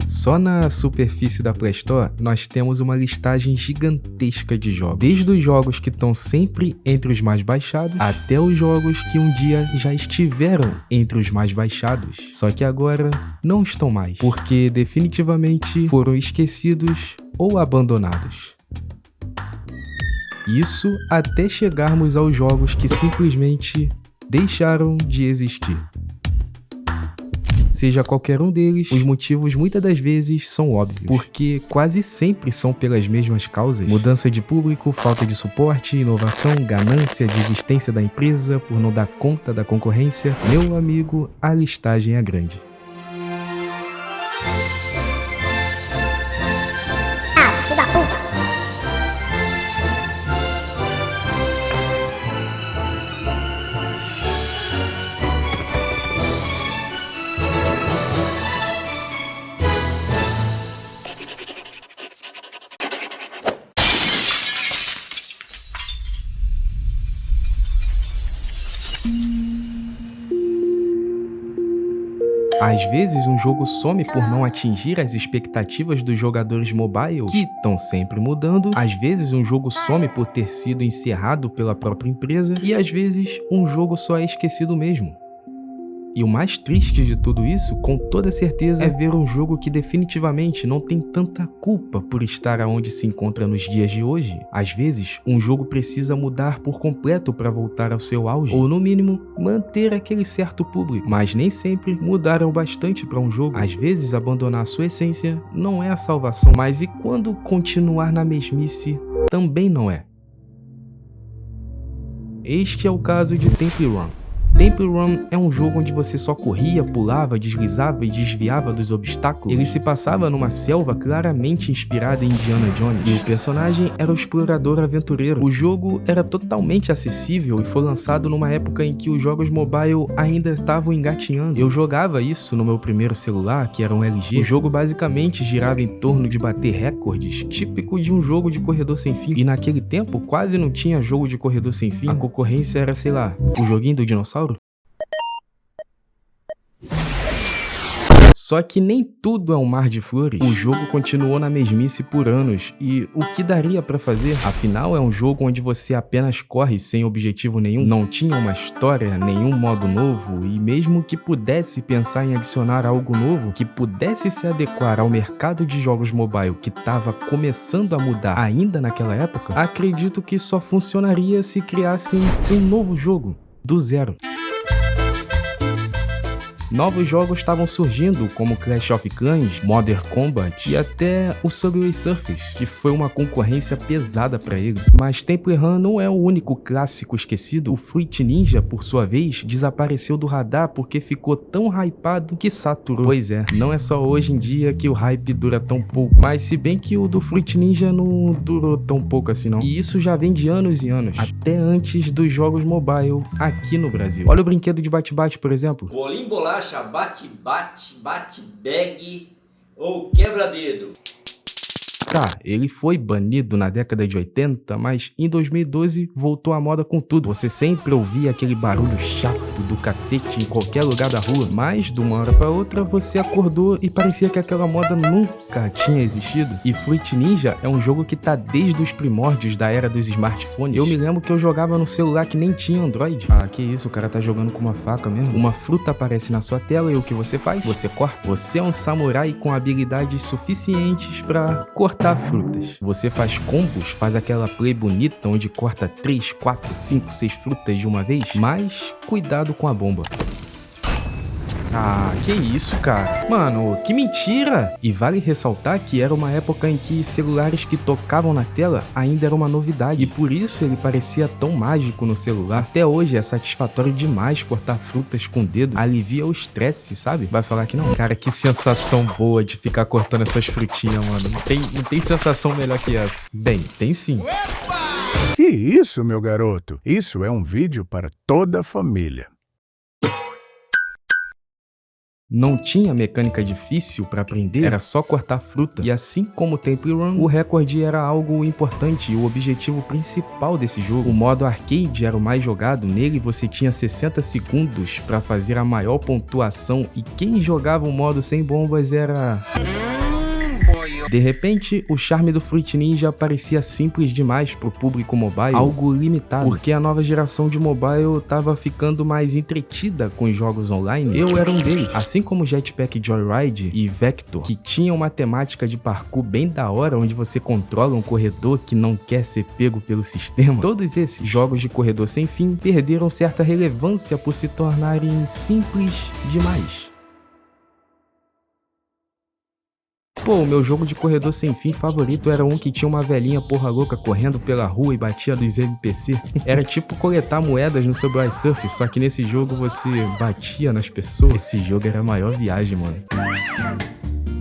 Só na superfície da Play Store, nós temos uma listagem gigantesca de jogos. Desde os jogos que estão sempre entre os mais baixados, até os jogos que um dia já estiveram entre os mais baixados. Só que agora não estão mais, porque definitivamente foram esquecidos ou abandonados. Isso até chegarmos aos jogos que simplesmente deixaram de existir. Seja qualquer um deles, os motivos muitas das vezes são óbvios, porque quase sempre são pelas mesmas causas: mudança de público, falta de suporte, inovação, ganância, desistência da empresa por não dar conta da concorrência. Meu amigo, a listagem é grande. Filho da puta! Às vezes um jogo some por não atingir as expectativas dos jogadores mobile, que estão sempre mudando. Às vezes um jogo some por ter sido encerrado pela própria empresa. E às vezes um jogo só é esquecido mesmo. E o mais triste de tudo isso, com toda certeza, é ver um jogo que definitivamente não tem tanta culpa por estar aonde se encontra nos dias de hoje. Às vezes, um jogo precisa mudar por completo para voltar ao seu auge, ou no mínimo, manter aquele certo público. Mas nem sempre mudar é o bastante para um jogo. Às vezes, abandonar a sua essência não é a salvação, mas e quando continuar na mesmice também não é? Este é o caso de Temple Run. Temple Run é um jogo onde você só corria, pulava, deslizava e desviava dos obstáculos. Ele se passava numa selva claramente inspirada em Indiana Jones, e o personagem era o explorador aventureiro. O jogo era totalmente acessível e foi lançado numa época em que os jogos mobile ainda estavam engatinhando. Eu jogava isso no meu primeiro celular, que era um LG. O jogo basicamente girava em torno de bater recordes, típico de um jogo de corredor sem fim. E naquele tempo quase não tinha jogo de corredor sem fim. A concorrência era, sei lá, o joguinho do dinossauro. Só que nem tudo é um mar de flores. O jogo continuou na mesmice por anos, e o que daria pra fazer? Afinal, é um jogo onde você apenas corre sem objetivo nenhum, não tinha uma história, nenhum modo novo, e mesmo que pudesse pensar em adicionar algo novo, que pudesse se adequar ao mercado de jogos mobile que estava começando a mudar ainda naquela época, acredito que só funcionaria se criassem um novo jogo, do zero. Novos jogos estavam surgindo, como Clash of Clans, Modern Combat e até o Subway Surfers, que foi uma concorrência pesada para ele. Mas Temple Run não é o único clássico esquecido. O Fruit Ninja, por sua vez, desapareceu do radar porque ficou tão hypado que saturou. Pois é, não é só hoje em dia que o hype dura tão pouco, mas se bem que o do Fruit Ninja não durou tão pouco assim não. E isso já vem de anos e anos, até antes dos jogos mobile aqui no Brasil. Olha o brinquedo de bate-bate, por exemplo. Bolinho, bolacha, bate-bate, bate-bag ou quebra-dedo. Tá, ele foi banido na década de 80, mas em 2012 voltou à moda com tudo. Você sempre ouvia aquele barulho chato do cacete em qualquer lugar da rua, mas de uma hora pra outra você acordou e parecia que aquela moda nunca tinha existido. E Fruit Ninja é um jogo que tá desde os primórdios da era dos smartphones. Eu me lembro que eu jogava no celular que nem tinha Android. Ah, que isso, o cara tá jogando com uma faca mesmo. Uma fruta aparece na sua tela e o que você faz? Você corta. Você é um samurai com habilidades suficientes pra cortar frutas. Você faz combos, faz aquela play bonita onde corta 3, 4, 5, 6 frutas de uma vez, mas cuidado com a bomba. Ah, que isso, cara? Mano, que mentira! E vale ressaltar que era uma época em que celulares que tocavam na tela ainda era uma novidade, e por isso ele parecia tão mágico no celular. Até hoje é satisfatório demais cortar frutas com o dedo, alivia o estresse, sabe? Vai falar que não? Cara, que sensação boa de ficar cortando essas frutinhas, mano. Não tem sensação melhor que essa. Bem, tem sim. Que isso, meu garoto? Isso é um vídeo para toda a família. não tinha mecânica difícil para aprender, era só cortar fruta. E assim como o Temple Run, o recorde era algo importante e o objetivo principal desse jogo. O modo arcade era o mais jogado, nele você tinha 60 segundos para fazer a maior pontuação e quem jogava o modo sem bombas era... De repente, o charme do Fruit Ninja parecia simples demais pro público mobile, algo limitado, porque a nova geração de mobile tava ficando mais entretida com os jogos online. Eu era um deles, assim como Jetpack Joyride e Vector, que tinham uma temática de parkour bem da hora, onde você controla um corredor que não quer ser pego pelo sistema. Todos esses jogos de corredor sem fim perderam certa relevância por se tornarem simples demais. Pô, o meu jogo de corredor sem fim favorito era um que tinha uma velhinha porra louca correndo pela rua e batia nos NPC. Era tipo coletar moedas no Subway Surf, só que nesse jogo você batia nas pessoas. Esse jogo era a maior viagem, mano.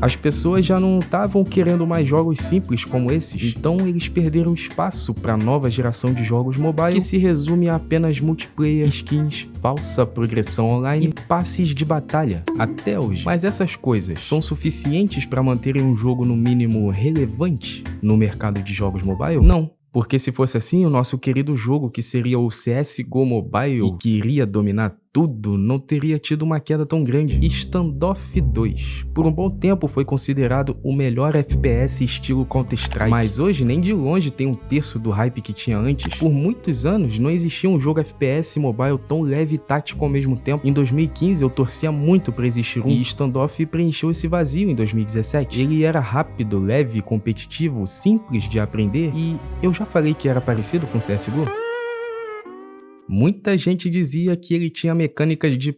As pessoas já não estavam querendo mais jogos simples como esses, então eles perderam espaço para a nova geração de jogos mobile que se resume a apenas multiplayer, skins, falsa progressão online e passes de batalha, até hoje. Mas essas coisas são suficientes para manterem um jogo no mínimo relevante no mercado de jogos mobile? Não. Porque se fosse assim, o nosso querido jogo, que seria o CSGO Mobile e que iria dominar tudo, não teria tido uma queda tão grande. Standoff 2, por um bom tempo foi considerado o melhor FPS estilo Counter-Strike, mas hoje nem de longe tem um terço do hype que tinha antes. Por muitos anos não existia um jogo FPS mobile tão leve e tático ao mesmo tempo. Em 2015 eu torcia muito para existir um, e Standoff preencheu esse vazio em 2017. Ele era rápido, leve, competitivo, simples de aprender, e eu já falei que era parecido com CSGO. Muita gente dizia que ele tinha mecânicas de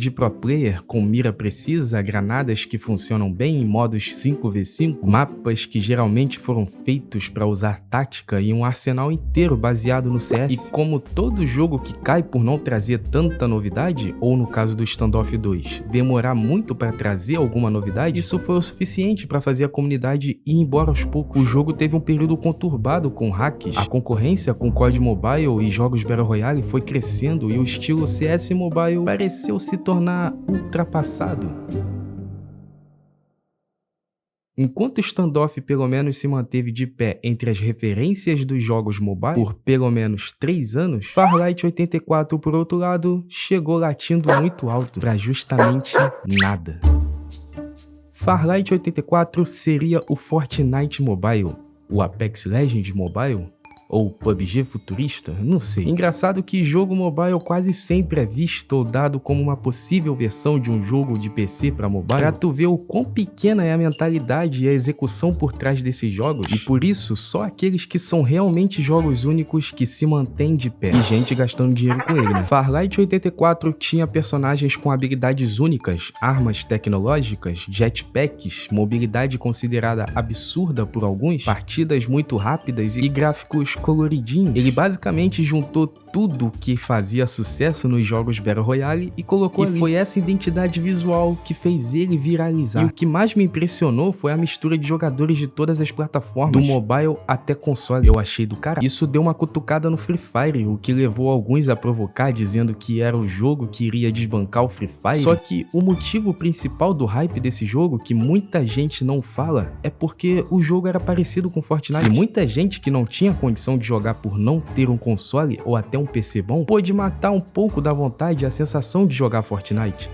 pro player com mira precisa, granadas que funcionam bem em modos 5v5, mapas que geralmente foram feitos para usar tática e um arsenal inteiro baseado no CS. E como todo jogo que cai por não trazer tanta novidade, ou no caso do Standoff 2, demorar muito para trazer alguma novidade, isso foi o suficiente para fazer a comunidade ir embora aos poucos. O jogo teve um período conturbado com hacks, a concorrência com COD Mobile e jogos Battle Royale foi crescendo e o estilo CS Mobile pareceu se tornar ultrapassado. Enquanto Standoff pelo menos se manteve de pé entre as referências dos jogos mobile por pelo menos 3 anos, Farlight 84, por outro lado, chegou latindo muito alto para justamente nada. Farlight 84 seria o Fortnite Mobile, o Apex Legends Mobile, ou PUBG futurista, não sei. Engraçado que jogo mobile quase sempre é visto ou dado como uma possível versão de um jogo de PC para mobile, pra tu ver o quão pequena é a mentalidade e a execução por trás desses jogos, e por isso só aqueles que são realmente jogos únicos que se mantêm de pé, e gente gastando dinheiro com ele, né? Farlight 84 tinha personagens com habilidades únicas, armas tecnológicas, jetpacks, mobilidade considerada absurda por alguns, partidas muito rápidas e gráficos coloridinho. Ele basicamente juntou tudo que fazia sucesso nos jogos Battle Royale e colocou ali. Foi essa identidade visual que fez ele viralizar. E o que mais me impressionou foi a mistura de jogadores de todas as plataformas, do mobile até console. Eu achei do caralho. Isso deu uma cutucada no Free Fire, o que levou alguns a provocar, dizendo que era o jogo que iria desbancar o Free Fire. Só que o motivo principal do hype desse jogo, que muita gente não fala, é porque o jogo era parecido com Fortnite. E muita gente que não tinha condição de jogar por não ter um console ou até um PC bom, pôde matar um pouco da vontade e a sensação de jogar Fortnite.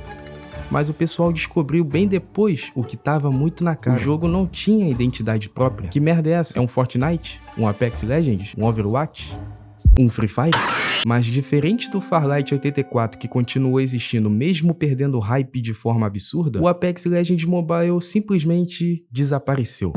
Mas o pessoal descobriu bem depois o que tava muito na cara. O jogo não tinha identidade própria. Que merda é essa? É um Fortnite? Um Apex Legends? Um Overwatch? Um Free Fire? Mas diferente do Farlight 84, que continuou existindo mesmo perdendo hype de forma absurda, o Apex Legends Mobile simplesmente desapareceu.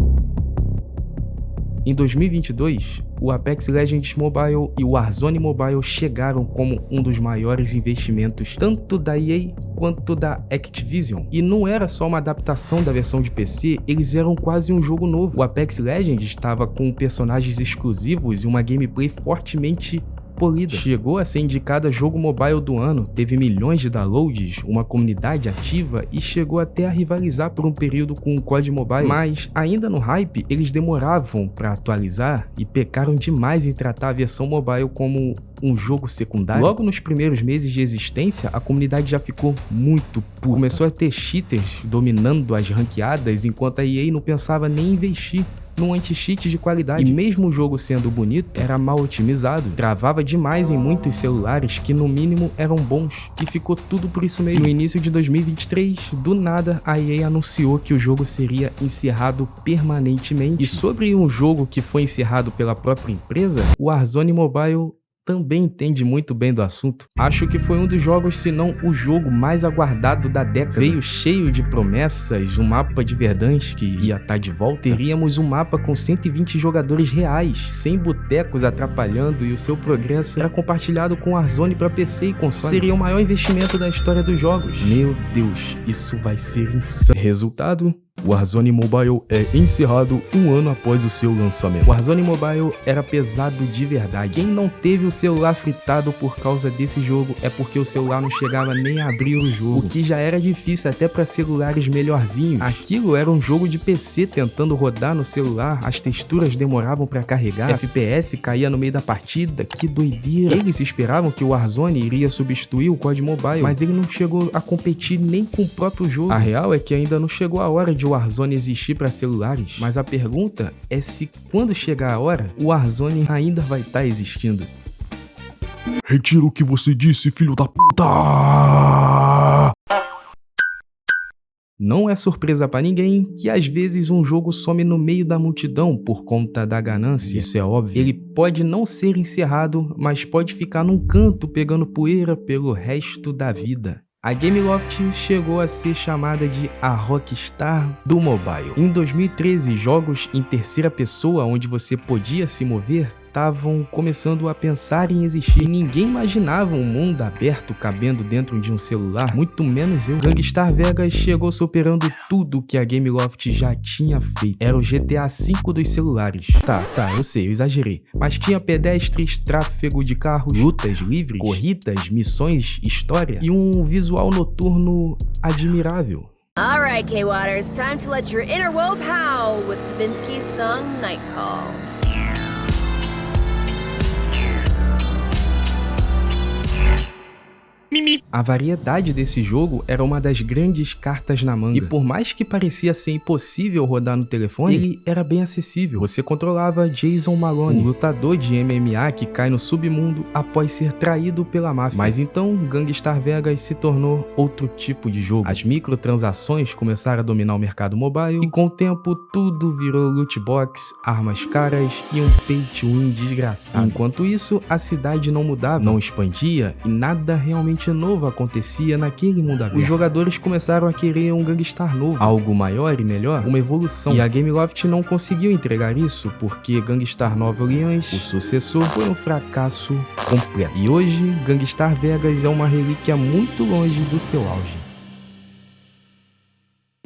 Em 2022, o Apex Legends Mobile e o Warzone Mobile chegaram como um dos maiores investimentos tanto da EA quanto da Activision. E não era só uma adaptação da versão de PC, eles eram quase um jogo novo. O Apex Legends estava com personagens exclusivos e uma gameplay fortemente polida. Chegou a ser indicada jogo mobile do ano, teve milhões de downloads, uma comunidade ativa e chegou até a rivalizar por um período com o COD Mobile. Mas ainda no hype, eles demoravam para atualizar e pecaram demais em tratar a versão mobile como um jogo secundário. Logo nos primeiros meses de existência, a comunidade já ficou muito puta. Começou a ter cheaters dominando as ranqueadas, enquanto a EA não pensava nem em investir num anti-cheat de qualidade. E mesmo o jogo sendo bonito, era mal otimizado, travava demais em muitos celulares que no mínimo eram bons, e ficou tudo por isso mesmo. No início de 2023, do nada, a EA anunciou que o jogo seria encerrado permanentemente. E sobre um jogo que foi encerrado pela própria empresa, o Warzone Mobile também entende muito bem do assunto. Acho que foi um dos jogos, se não o jogo mais aguardado da década. Veio cheio de promessas, um mapa de Verdansk que ia estar de volta. Teríamos um mapa com 120 jogadores reais, sem botecos atrapalhando, e o seu progresso era compartilhado com Warzone para PC e console. Seria o maior investimento da história dos jogos. Meu Deus, isso vai ser insano. Resultado: o Warzone Mobile é encerrado um ano após o seu lançamento. O Warzone Mobile era pesado de verdade. Quem não teve o celular fritado por causa desse jogo é porque o celular não chegava nem a abrir o jogo, o que já era difícil até para celulares melhorzinhos. Aquilo era um jogo de PC tentando rodar no celular, as texturas demoravam para carregar, FPS caía no meio da partida, que doideira. Eles esperavam que o Warzone iria substituir o COD Mobile, mas ele não chegou a competir nem com o próprio jogo. A real é que ainda não chegou a hora de o Warzone existir para celulares, mas a pergunta é se quando chegar a hora, o Warzone ainda vai estar existindo. Retira o que você disse, filho da puta! Não é surpresa pra ninguém que às vezes um jogo some no meio da multidão por conta da ganância. Isso é óbvio. Ele pode não ser encerrado, mas pode ficar num canto pegando poeira pelo resto da vida. A Gameloft chegou a ser chamada de a Rockstar do mobile. Em 2013, jogos em terceira pessoa onde você podia se mover estavam começando a pensar em existir. E ninguém imaginava um mundo aberto cabendo dentro de um celular, muito menos eu. Gangstar Vegas chegou superando tudo que a Gameloft já tinha feito. Era o GTA V dos celulares. Tá, eu sei, eu exagerei. Mas tinha pedestres, tráfego de carros, lutas livres, corridas, missões, história e um visual noturno admirável. Alright, K-Waters, time to let your inner wolf howl with Kavinsky's song Night Call. A variedade desse jogo era uma das grandes cartas na manga. E por mais que parecia ser impossível rodar no telefone, ele era bem acessível. Você controlava Jason Malone, um lutador de MMA que cai no submundo após ser traído pela máfia. Mas então, Gangstar Vegas se tornou outro tipo de jogo. As microtransações começaram a dominar o mercado mobile e com o tempo tudo virou loot box, armas caras e um pay to win desgraçado. Enquanto isso, a cidade não mudava, não expandia e nada realmente novo acontecia naquele mundo aberto. Os jogadores começaram a querer um Gangstar novo, algo maior e melhor, uma evolução. E a Gameloft não conseguiu entregar isso porque Gangstar Nova Orleans, o sucessor, foi um fracasso completo. E hoje, Gangstar Vegas é uma relíquia muito longe do seu auge.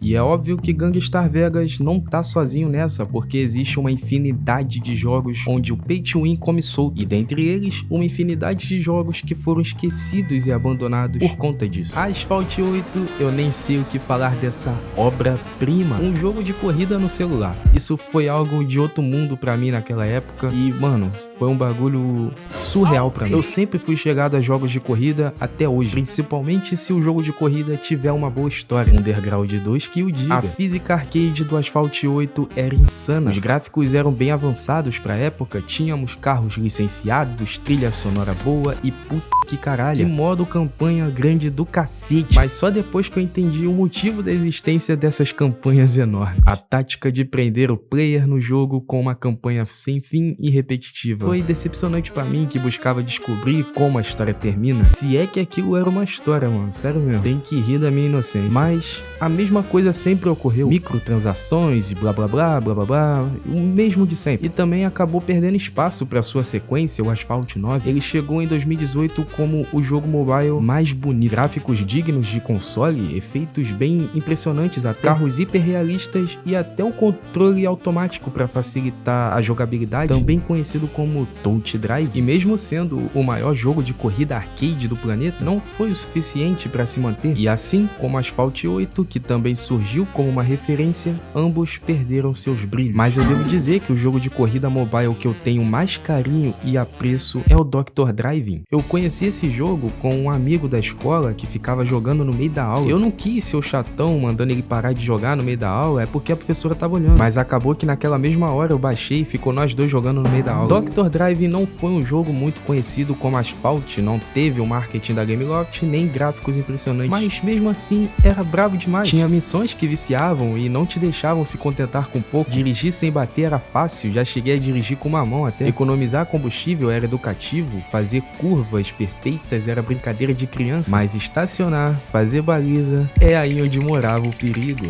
E é óbvio que Gangstar Vegas não tá sozinho nessa, porque existe uma infinidade de jogos onde o Pay to Win come solto, e dentre eles, uma infinidade de jogos que foram esquecidos e abandonados por conta disso. Asphalt 8, eu nem sei o que falar dessa obra-prima, um jogo de corrida no celular. Isso foi algo de outro mundo pra mim naquela época, e mano, foi um bagulho surreal pra mim. Eu sempre fui chegado a jogos de corrida até hoje, principalmente se o jogo de corrida tiver uma boa história. Underground 2 que o diga. A física arcade do Asphalt 8 era insana. Os gráficos eram bem avançados pra época, tínhamos carros licenciados, trilha sonora boa e puta que caralho. Que modo campanha grande do cacete. Mas só depois que eu entendi o motivo da existência dessas campanhas enormes. A tática de prender o player no jogo com uma campanha sem fim e repetitiva. Foi decepcionante pra mim, que buscava descobrir como a história termina. Se é que aquilo era uma história, mano. Sério mesmo. Tem que rir da minha inocência. Mas a mesma coisa sempre ocorreu. Microtransações e blá blá blá blá blá blá. O mesmo de sempre. E também acabou perdendo espaço pra sua sequência, o Asphalt 9. Ele chegou em 2018 como o jogo mobile mais bonito. Gráficos dignos de console, efeitos bem impressionantes até, carros hiperrealistas e até um controle automático pra facilitar a jogabilidade, também conhecido como como Touch Drive. E mesmo sendo o maior jogo de corrida arcade do planeta, não foi o suficiente para se manter. E assim como Asphalt 8, que também surgiu como uma referência, ambos perderam seus brilhos. Mas eu devo dizer que o jogo de corrida mobile que eu tenho mais carinho e apreço é o Dr. Driving. Eu conheci esse jogo com um amigo da escola que ficava jogando no meio da aula. Eu não quis ser o chatão mandando ele parar de jogar no meio da aula, é porque a professora tava olhando. Mas acabou que naquela mesma hora eu baixei e ficou nós dois jogando no meio da aula. Dr. Driving não foi um jogo muito conhecido como Asphalt, não teve o marketing da Gameloft, nem gráficos impressionantes. Mas mesmo assim, era brabo demais. Tinha missões que viciavam e não te deixavam se contentar com pouco. Dirigir sem bater era fácil, já cheguei a dirigir com uma mão até. Economizar combustível era educativo, fazer curvas perfeitas era brincadeira de criança. Mas estacionar, fazer baliza, é aí onde morava o perigo.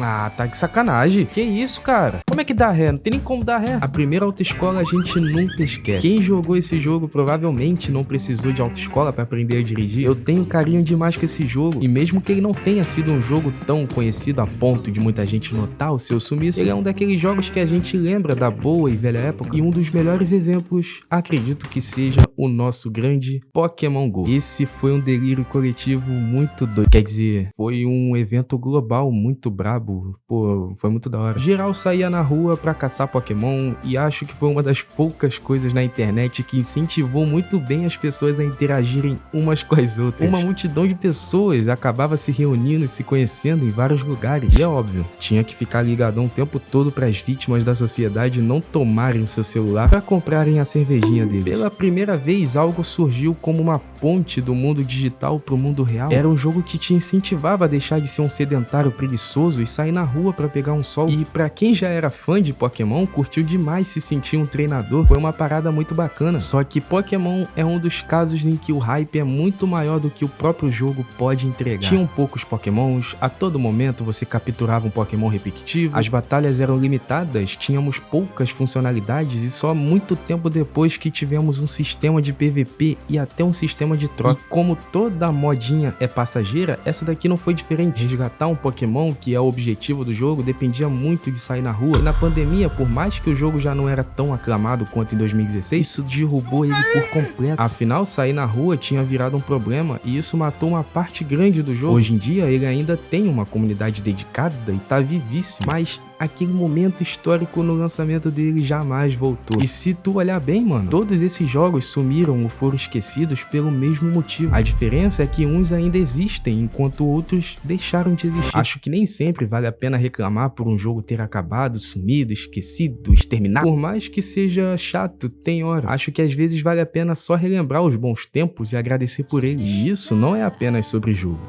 Ah, tá de sacanagem. Que isso, cara? Como é que dá ré? Não tem nem como dar ré. A primeira autoescola a gente nunca esquece. Quem jogou esse jogo provavelmente não precisou de autoescola pra aprender a dirigir. Eu tenho carinho demais com esse jogo. E mesmo que ele não tenha sido um jogo tão conhecido a ponto de muita gente notar o seu sumiço, ele é um daqueles jogos que a gente lembra da boa e velha época. E um dos melhores exemplos, acredito que seja o nosso grande Pokémon GO. Esse foi um delírio coletivo muito doido. Quer dizer, foi um evento global muito brabo. Pô, foi muito da hora. Geral saía na rua pra caçar Pokémon e acho que foi uma das poucas coisas na internet que incentivou muito bem as pessoas a interagirem umas com as outras. Uma multidão de pessoas acabava se reunindo e se conhecendo em vários lugares. E é óbvio, tinha que ficar ligadão o tempo todo para as vítimas da sociedade não tomarem o seu celular pra comprarem a cervejinha deles. Pela primeira vez, algo surgiu como uma ponte do mundo digital pro mundo real. Era um jogo que te incentivava a deixar de ser um sedentário preguiçoso e sair na rua pra pegar um sol. E pra quem já era fã de Pokémon, curtiu demais se sentir um treinador. Foi uma parada muito bacana. Só que Pokémon é um dos casos em que o hype é muito maior do que o próprio jogo pode entregar. Tinham poucos Pokémons, a todo momento você capturava um Pokémon repetitivo, as batalhas eram limitadas, tínhamos poucas funcionalidades e só muito tempo depois que tivemos um sistema de PVP e até um sistema de troca. E como toda modinha é passageira, essa daqui não foi diferente. Resgatar um Pokémon, que é o objetivo do jogo, dependia muito de sair na rua. E na pandemia, por mais que o jogo já não era tão aclamado quanto em 2016, isso derrubou ele por completo. Afinal, sair na rua tinha virado um problema e isso matou uma parte grande do jogo. Hoje em dia, ele ainda tem uma comunidade dedicada e tá vivíssimo, mas aquele momento histórico no lançamento dele jamais voltou. E se tu olhar bem, mano, todos esses jogos sumiram ou foram esquecidos pelo mesmo motivo. A diferença é que uns ainda existem, enquanto outros deixaram de existir. Acho que nem sempre vale a pena reclamar por um jogo ter acabado, sumido, esquecido, exterminado. Por mais que seja chato, tem hora. Acho que às vezes vale a pena só relembrar os bons tempos e agradecer por eles. E isso não é apenas sobre jogo.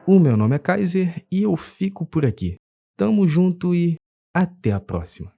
O meu nome é Kaiser e eu fico por aqui. Tamo junto e até a próxima.